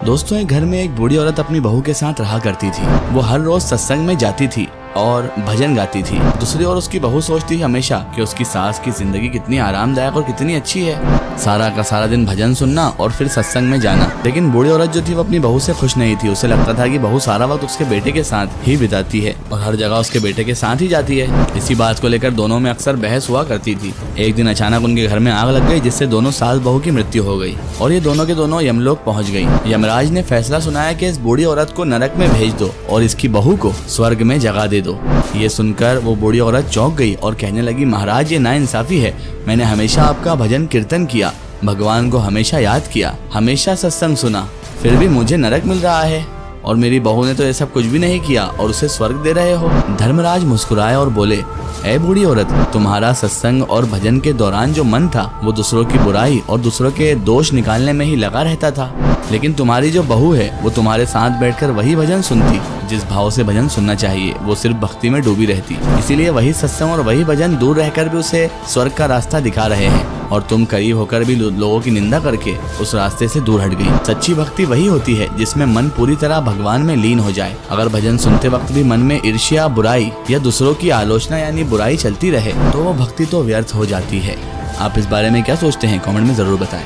दोस्तों, एक घर में एक बूढ़ी औरत अपनी बहू के साथ रहा करती थी। वो हर रोज सत्संग में जाती थी और भजन गाती थी। दूसरी ओर उसकी बहू सोचती थी हमेशा कि उसकी सास की जिंदगी कितनी आरामदायक और कितनी अच्छी है, सारा का सारा दिन भजन सुनना और फिर सत्संग में जाना। लेकिन बूढ़ी औरत जो थी वो अपनी बहू से खुश नहीं थी। उसे लगता था कि बहू सारा वक्त उसके बेटे के साथ ही बिताती है और हर जगह उसके बेटे के साथ ही जाती है। इसी बात को लेकर दोनों में अक्सर बहस हुआ करती थी। एक दिन अचानक उनके घर में आग लग गई, जिससे दोनों सास बहू की मृत्यु हो गई और ये दोनों के दोनों यमलोक पहुंच गई। यमराज ने फैसला सुनाया कि इस बूढ़ी औरत को नरक में भेज दो और इसकी बहू को स्वर्ग में जगह दे दो। ये सुनकर वो बूढ़ी औरत चौंक गई और कहने लगी, महाराज, ये नाइंसाफी है। मैंने हमेशा आपका भजन कीर्तन किया, भगवान को हमेशा याद किया, हमेशा सत्संग सुना, फिर भी मुझे नरक मिल रहा है और मेरी बहू ने तो ये सब कुछ भी नहीं किया और उसे स्वर्ग दे रहे हो। धर्मराज मुस्कुराए और बोले, ऐ बूढ़ी औरत, तुम्हारा सत्संग और भजन के दौरान जो मन था वो दूसरों की बुराई और दूसरों के दोष निकालने में ही लगा रहता था। लेकिन तुम्हारी जो बहू है वो तुम्हारे साथ बैठकर वही भजन सुनती जिस भाव से भजन सुनना चाहिए। वो सिर्फ भक्ति में डूबी रहती, इसीलिए वही सत्संग और वही भजन दूर रहकर भी उसे स्वर्ग का रास्ता दिखा रहे हैं और तुम करीब होकर भी लोगों की निंदा करके उस रास्ते से दूर हट गई। सच्ची भक्ति वही होती है जिसमें मन पूरी तरह भगवान में लीन हो जाए। अगर भजन सुनते वक्त भी मन में ईर्ष्या, बुराई या दूसरों की आलोचना यानी बुराई चलती रहे तो वो भक्ति तो व्यर्थ हो जाती है। आप इस बारे में क्या सोचते हैं? कमेंट में जरूर बताएं।